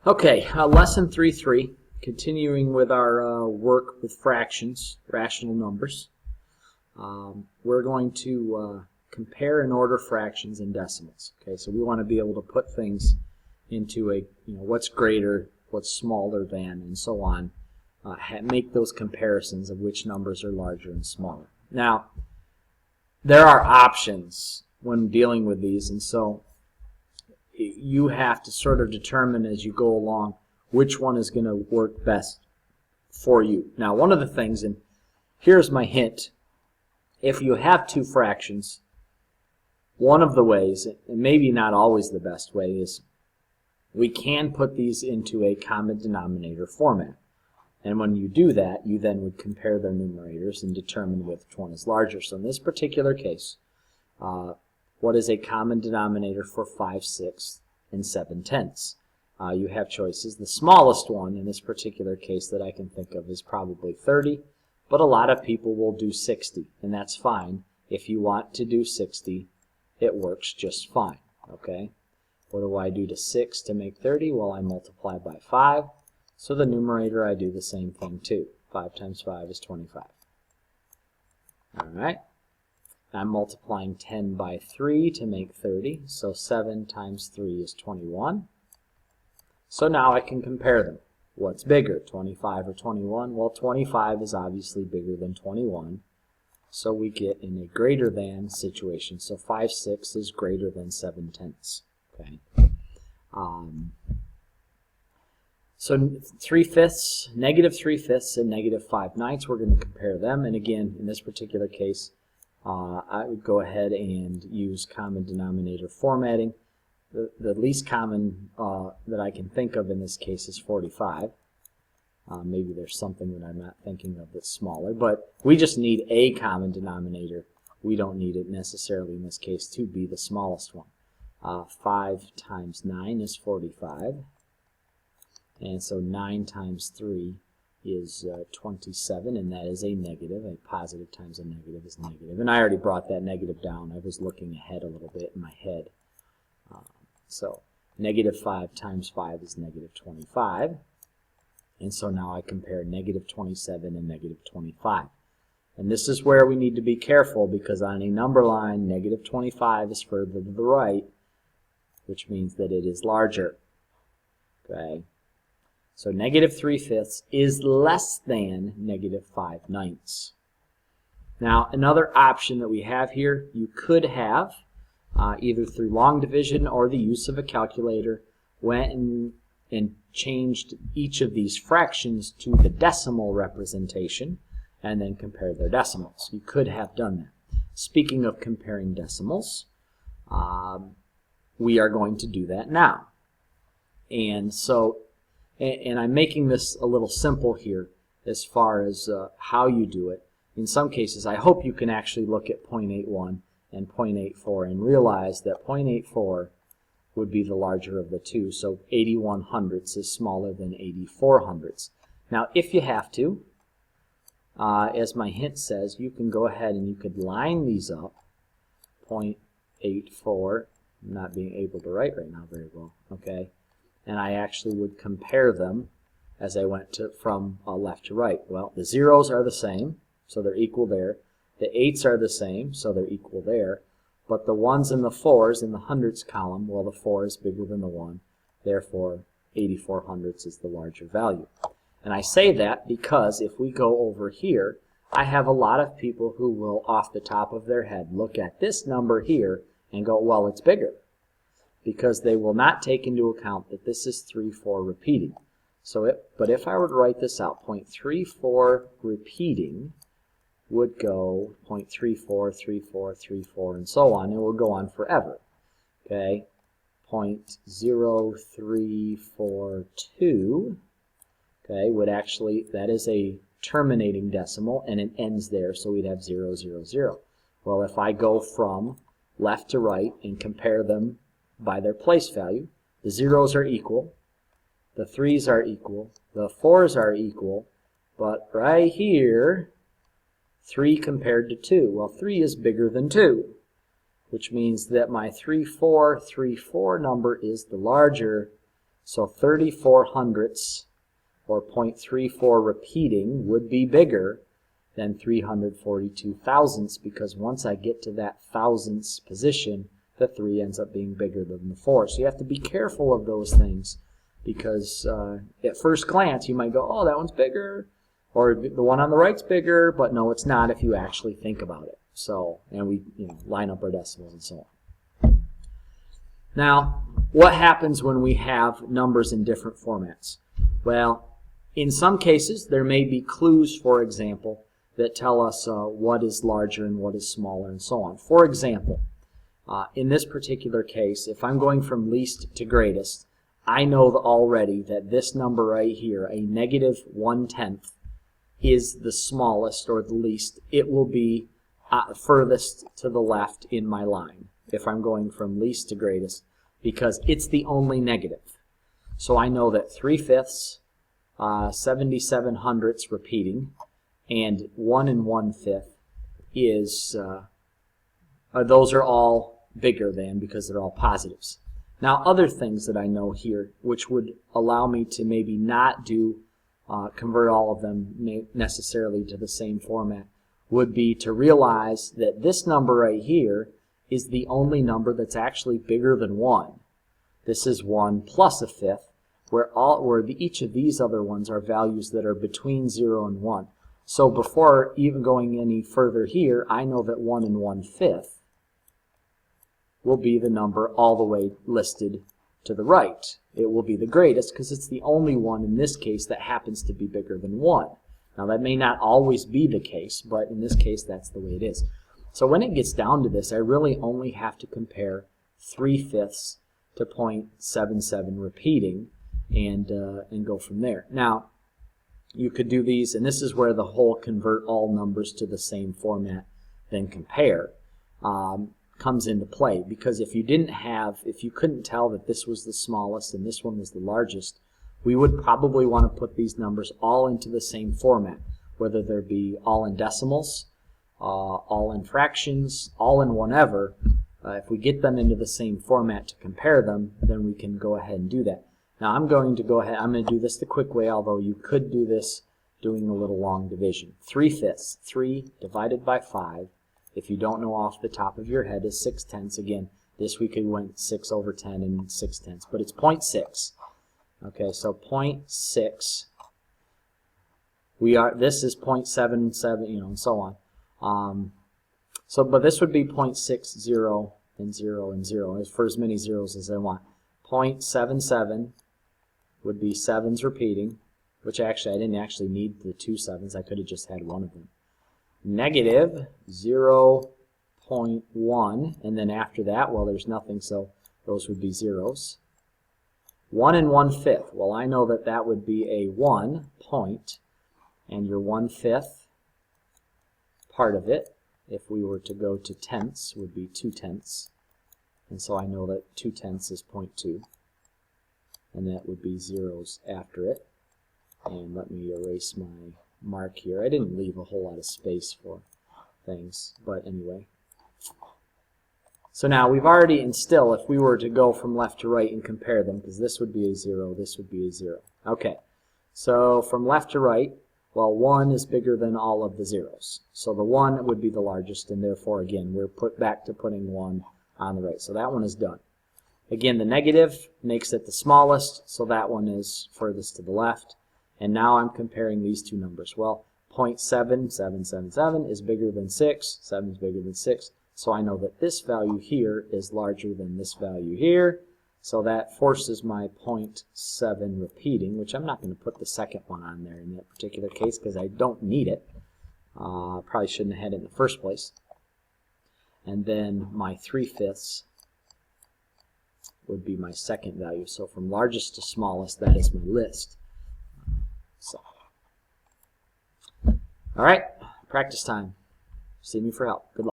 Okay, lesson 3.3, continuing with our work with fractions, rational numbers. We're going to compare and order fractions and decimals. Okay, so we want to be able to put things into a, what's greater, what's smaller than, and so on. Make those comparisons of which numbers are larger and smaller. Now, there are options when dealing with these, and so you have to sort of determine as you go along which one is going to work best for you. Now, one of the things, and here's my hint, if you have two fractions, one of the ways, and maybe not always the best way, is we can put these into a common denominator format. And when you do that, you then would compare their numerators and determine which one is larger. So in this particular case, what is a common denominator for 5/6 and 7/10? You have choices. The smallest one in this particular case that I can think of is probably 30, but a lot of people will do 60, and that's fine. If you want to do 60, it works just fine. Okay? What do I do to 6 to make 30? Well, I multiply by 5. So the numerator, I do the same thing too. 5 times 5 is 25. All right. I'm multiplying 10 by 3 to make 30, so 7 times 3 is 21. So now I can compare them. What's bigger, 25 or 21? Well, 25 is obviously bigger than 21, so we get in a greater than situation. So 5/6 is greater than 7/10. Okay. So -3/5, and -5/9, we're going to compare them. And again, in this particular case, I would go ahead and use common denominator formatting. The least common that I can think of in this case is 45. Maybe there's something that I'm not thinking of that's smaller, but we just need a common denominator. We don't need it necessarily in this case to be the smallest one. 5 times 9 is 45. And so 9 times 3 is 27, and that is a negative. A positive times a negative is negative. And I already brought that negative down. I was looking ahead a little bit in my head. So -5 times 5 is -25. And so now I compare -27 and -25. And this is where we need to be careful, because on a number line, -25 is further to the right, which means that it is larger. Okay? So -3/5 is less than -5/9. Now, another option that we have here, you could have, either through long division or the use of a calculator, went and changed each of these fractions to the decimal representation and then compared their decimals. You could have done that. Speaking of comparing decimals, we are going to do that now. And so, and I'm making this a little simple here as far as how you do it. In some cases, I hope you can actually look at 0.81 and 0.84 and realize that 0.84 would be the larger of the two, so 81 hundredths is smaller than 84 hundredths. Now, if you have to, as my hint says, you can go ahead and you could line these up. 0.84, I'm not being able to write right now very well, okay? And I actually would compare them as I went from left to right. Well, the zeros are the same, so they're equal there. The 8s are the same, so they're equal there. But the 1s and the 4s in the hundredths column, well, the 4 is bigger than the 1. Therefore, 84 hundredths is the larger value. And I say that because if we go over here, I have a lot of people who will, off the top of their head, look at this number here and go, well, it's bigger, because they will not take into account that this is 3/4 repeating. But if I were to write this out, 0.34 repeating would go 0.34, 34, 34, and so on. It will go on forever. Okay, 0.0342, okay, would actually, that is a terminating decimal, and it ends there, so we'd have 0, 0, 0. Well, if I go from left to right and compare them by their place value, the zeros are equal, the 3s are equal, the 4s are equal, but right here, 3 compared to 2. Well, 3 is bigger than 2, which means that my 3434 number is the larger So 34 hundredths, or 0.34 repeating, would be bigger than 342 thousandths, because once I get to that thousandths position, the 3 ends up being bigger than the 4. So you have to be careful of those things, because at first glance you might go, oh, that one's bigger, or the one on the right's bigger, but no, it's not if you actually think about it. So, and we line up our decimals and so on. Now, what happens when we have numbers in different formats? Well, in some cases, there may be clues, for example, that tell us what is larger and what is smaller and so on. For example, in this particular case, if I'm going from least to greatest, I know already that this number right here, a negative 1/10, is the smallest or the least. It will be furthest to the left in my line if I'm going from least to greatest, because it's the only negative. So I know that 3/5, 77 hundredths repeating, and 1 1/5 is, those are all bigger than, because they're all positives. Now, other things that I know here, which would allow me to maybe not do, convert all of them necessarily to the same format, would be to realize that this number right here is the only number that's actually bigger than 1. This is 1 plus 1/5, where each of these other ones are values that are between 0 and 1. So before even going any further here, I know that 1 1/5 will be the number all the way listed to the right. It will be the greatest because it's the only one in this case that happens to be bigger than 1. Now that may not always be the case, but in this case that's the way it is. So when it gets down to this, I really only have to compare 3/5 to 0.77 repeating and go from there. Now, you could do these, and this is where the whole convert all numbers to the same format, then compare, comes into play. Because if you couldn't tell that this was the smallest and this one was the largest, we would probably want to put these numbers all into the same format, whether there be all in decimals, all in fractions, all in whatever. If we get them into the same format to compare them, then we can go ahead and do that. Now I'm going to do this the quick way, although you could do this doing a little long division. 3/5, 3 divided by 5, if you don't know off the top of your head, is 6/10. Again, this we could went 6 over 10 and 6/10, but it's 0.6. Okay, so 0.6. This is 0.77, and so on. But this would be 0.60 and 0 and 0, for as many zeros as I want. 0.77 would be 7s repeating, which actually I didn't actually need the 2 7s. I could have just had one of them. Negative 0.1, and then after that, well, there's nothing, so those would be zeros. 1 1/5. Well, I know that that would be a 1 point, and your 1/5 part of it, if we were to go to tenths, would be 2/10. And so I know that 2/10 is 0.2. And that would be zeros after it. And let me erase my mark here. I didn't leave a whole lot of space for things, but anyway. So now we've already, and still, if we were to go from left to right and compare them, because this would be a 0, this would be a 0. Okay, so from left to right, well, 1 is bigger than all of the zeros. So the 1 would be the largest, and therefore, again, we're put back to putting 1 on the right. So that one is done. Again, the negative makes it the smallest, so that one is furthest to the left. And now I'm comparing these two numbers. Well, 0.7777 is bigger than 6, 7 is bigger than 6, so I know that this value here is larger than this value here, so that forces my 0.7 repeating, which I'm not going to put the second one on there in that particular case because I don't need it. Probably shouldn't have had it in the first place. And then my 3/5 would be my second value. So from largest to smallest, that is my list. All right, practice time. See me for help. Good luck.